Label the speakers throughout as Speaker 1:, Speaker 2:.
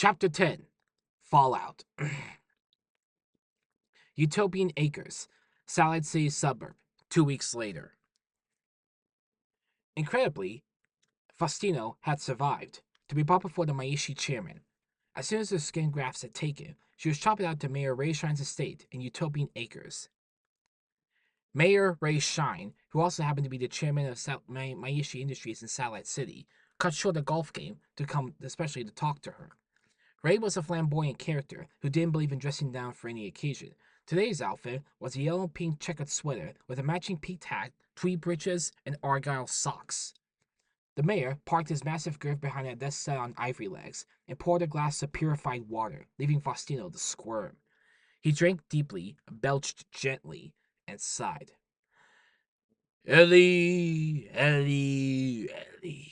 Speaker 1: Chapter 10 Fallout. Utopian Acres, Salad City suburb, 2 weeks later. Incredibly, Faustino had survived to be brought before the Myishi chairman. As soon as her skin grafts had taken, she was chopped out to Mayor Ray Shine's estate in Utopian Acres. Mayor Ray Shine, who also happened to be the chairman of Myishi Industries in Salad City, cut short a golf game to come especially to talk to her. Ray was a flamboyant character who didn't believe in dressing down for any occasion. Today's outfit was a yellow and pink checkered sweater with a matching peaked hat, tweed breeches, and argyle socks. The mayor parked his massive girth behind a desk set on ivory legs and poured a glass of purified water, leaving Faustino to squirm. He drank deeply, belched gently, and sighed. Ellie, Ellie, Ellie.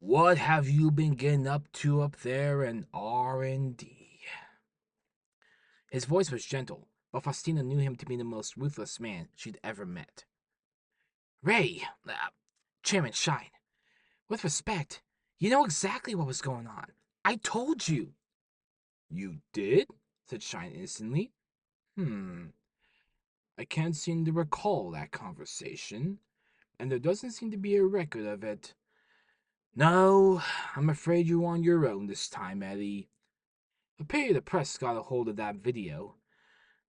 Speaker 1: What have you been getting up to up there in R&D? His voice was gentle, but Faustina knew him to be the most ruthless man she'd ever met. Ray, Chairman Shine, with respect, you know exactly what was going on. I told you. You did? Said Shine innocently. I can't seem to recall that conversation, and there doesn't seem to be a record of it. No, I'm afraid you're on your own this time, Eddie. A pity the press got a hold of that video.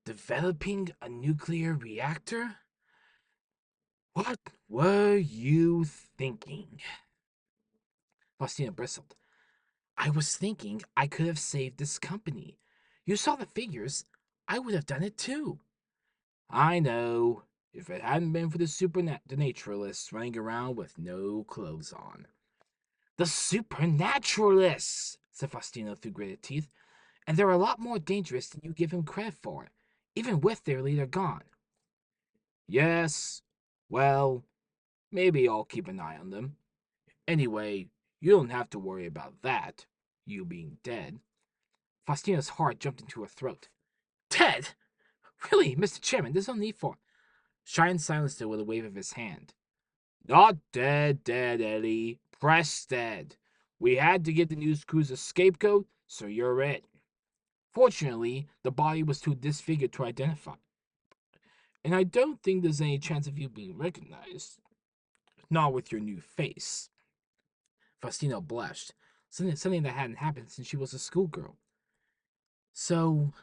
Speaker 1: Developing a nuclear reactor? What were you thinking? Faustina bristled. I was thinking I could have saved this company. You saw the figures. I would have done it too. I know. If it hadn't been for the Supernaturalists running around with no clothes on. The Supernaturalists, said Faustino through gritted teeth. And they're a lot more dangerous than you give them credit for, even with their leader gone. Yes, well, maybe I'll keep an eye on them. Anyway, you don't have to worry about that, you being dead. Faustina's heart jumped into her throat. Dead? Really, Mr. Chairman, there's no need for... Shine silenced her with a wave of his hand. Not dead, Eddie. Press dead. We had to get the news crew's a scapegoat, so you're it. Fortunately, the body was too disfigured to identify. And I don't think there's any chance of you being recognized. Not with your new face. Faustino blushed, something that hadn't happened since she was a schoolgirl. So,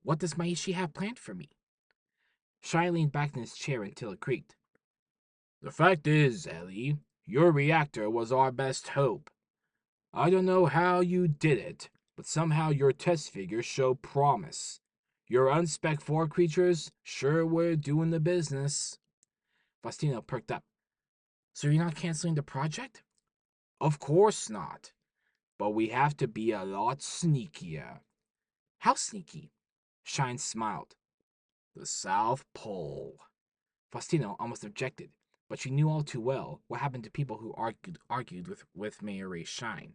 Speaker 1: what does Myishi have planned for me? Shai leaned back in his chair until it creaked. The fact is, Ellie, your reactor was our best hope. I don't know how you did it, but somehow your test figures show promise. Your unspec 4 creatures sure were doing the business. Faustino perked up. So you're not canceling the project? Of course not. But we have to be a lot sneakier. How sneaky? Shine smiled. The South Pole. Faustino almost objected, but she knew all too well what happened to people who argued with Mayor Ray Shine.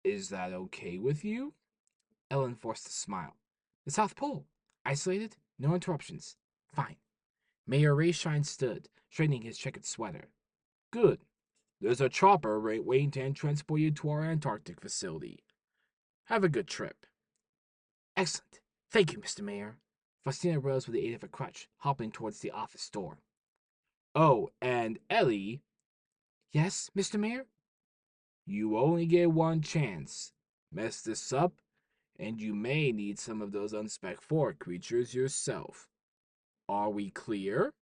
Speaker 1: Is that okay with you? Ellen forced a smile. The South Pole. Isolated, no interruptions. Fine. Mayor Ray Shine stood, straightening his checkered sweater. Good. There's a chopper waiting to transport you to our Antarctic facility. Have a good trip. Excellent. Thank you, Mr. Mayor. Faustina rose with the aid of a crutch, hopping towards the office door. Oh, and Ellie. Yes, Mr. Mayor? You only get one chance. Mess this up, and you may need some of those unspec 4 creatures yourself. Are we clear?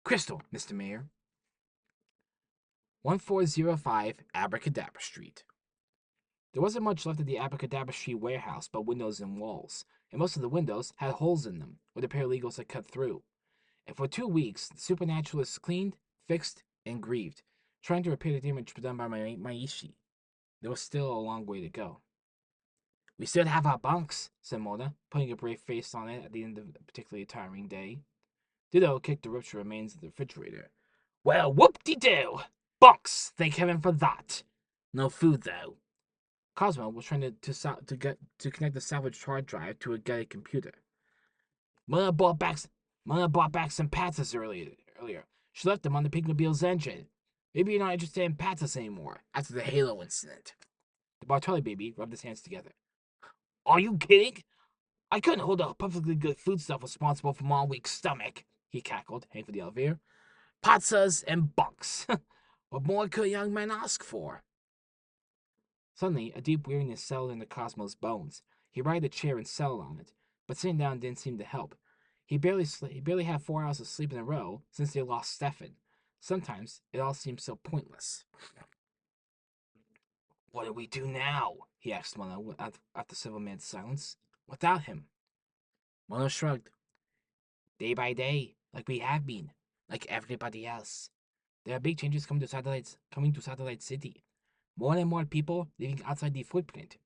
Speaker 1: Crystal, Mr. Mayor. 1405 Abracadabra Street. There wasn't much left of the Abracadabra Street warehouse but windows and walls, and most of the windows had holes in them where the paralegals had cut through. And for 2 weeks, the Supernaturalists cleaned, fixed, and grieved, trying to repair the damage done by Myishi. There was still a long way to go. We still have our bunks, said Mona, putting a brave face on it at the end of a particularly tiring day. Ditto kicked the ruptured remains of the refrigerator. Well, whoop-de-doo! Bunks, thank heaven for that. No food, though. Cosmo was trying to connect the salvaged hard drive to a gutted computer. Mona brought back some patzes earlier. She left them on the Pygmobile's engine. Maybe you're not interested in Patas anymore after the Halo incident. The Bartoli baby rubbed his hands together. Are you kidding? I couldn't hold a perfectly good foodstuff responsible for my weak stomach, he cackled, heading for the elevator. Patsas and bunks. What more could a young man ask for? Suddenly, a deep weariness settled into Cosmo's bones. He righted a chair and settled on it, but sitting down didn't seem to help. He barely had 4 hours of sleep in a row since they lost Stefan. Sometimes it all seemed so pointless. What do we do now? He asked Mono after several minutes' silence. Without him. Mono shrugged. Day by day, like we have been, like everybody else. There are big changes coming to Satellite City. More and more people living outside the footprint.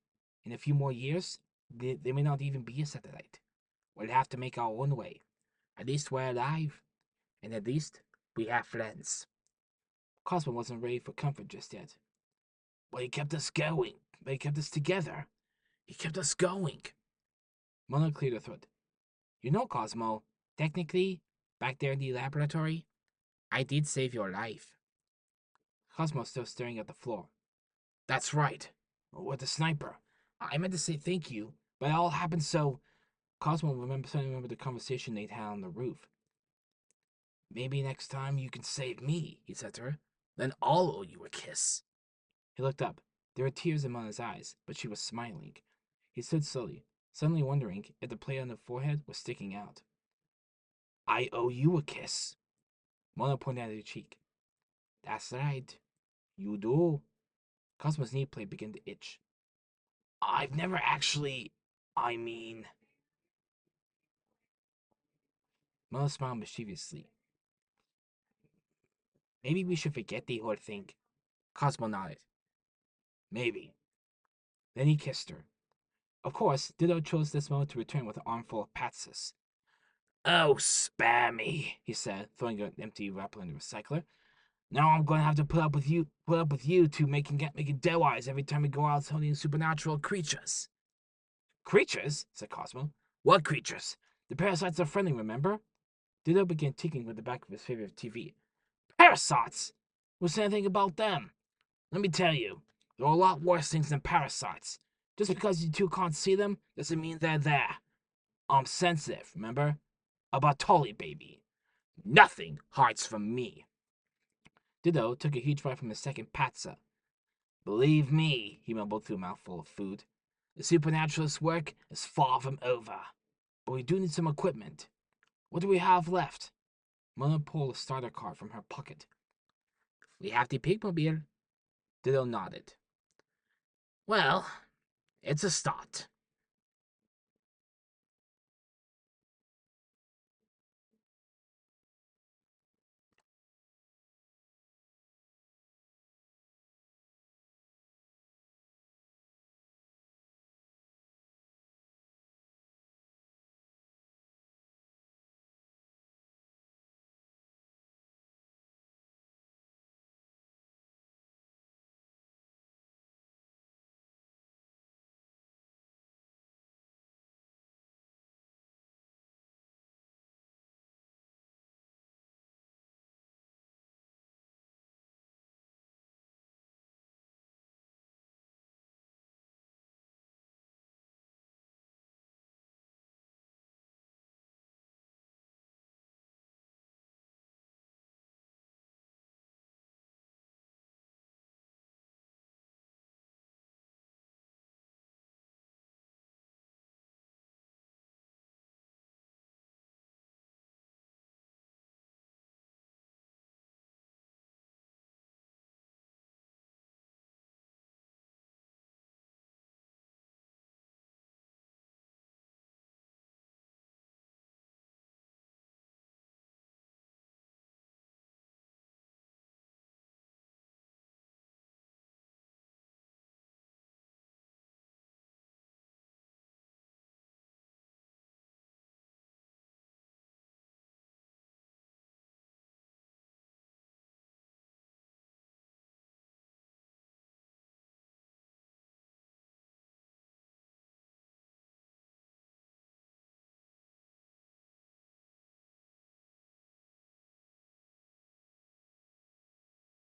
Speaker 1: In a few more years, they may not even be a satellite. We'll have to make our own way. At least we're alive, and at least we have friends. Cosmo wasn't ready for comfort just yet. But he kept us going. But he kept us together. He kept us going. Mona cleared her throat. You know, Cosmo, technically, back there in the laboratory, I did save your life. Cosmo was still staring at the floor. That's right. With the sniper. I meant to say thank you, but it all happened so. Cosmo suddenly remembered the conversation they'd had on the roof. Maybe next time you can save me, he said to her. Then I'll owe you a kiss. He looked up. There were tears in Mona's eyes, but she was smiling. He stood slowly, suddenly wondering if the play on the forehead was sticking out. I owe you a kiss. Mona pointed at her cheek. That's right. You do. Cosmo's knee plate began to itch. I've never actually. I mean. Mona smiled mischievously. Maybe we should forget the whole thing. Cosmo nodded. Maybe. Then he kissed her. Of course, Ditto chose this moment to return with an armful of patsis. Oh, spare me, he said, throwing an empty wrapper in the recycler. Now I'm going to have to put up with you two making dough eyes every time we go out hunting supernatural creatures. Creatures? Said Cosmo. What creatures? The parasites are friendly, remember? Ditto began tinkering with the back of his favorite TV. Parasites? Who said anything about them? Let me tell you, there are a lot worse things than parasites. Just because you two can't see them doesn't mean they're there. I'm sensitive, remember? A Bartoli baby. Nothing hides from me. Ditto took a huge bite from his second patza. Believe me, he mumbled through a mouthful of food. The supernaturalist work is far from over. But we do need some equipment. What do we have left? Mona pulled a starter car from her pocket. We have the pigmobile. Ditto nodded. Well, it's a start.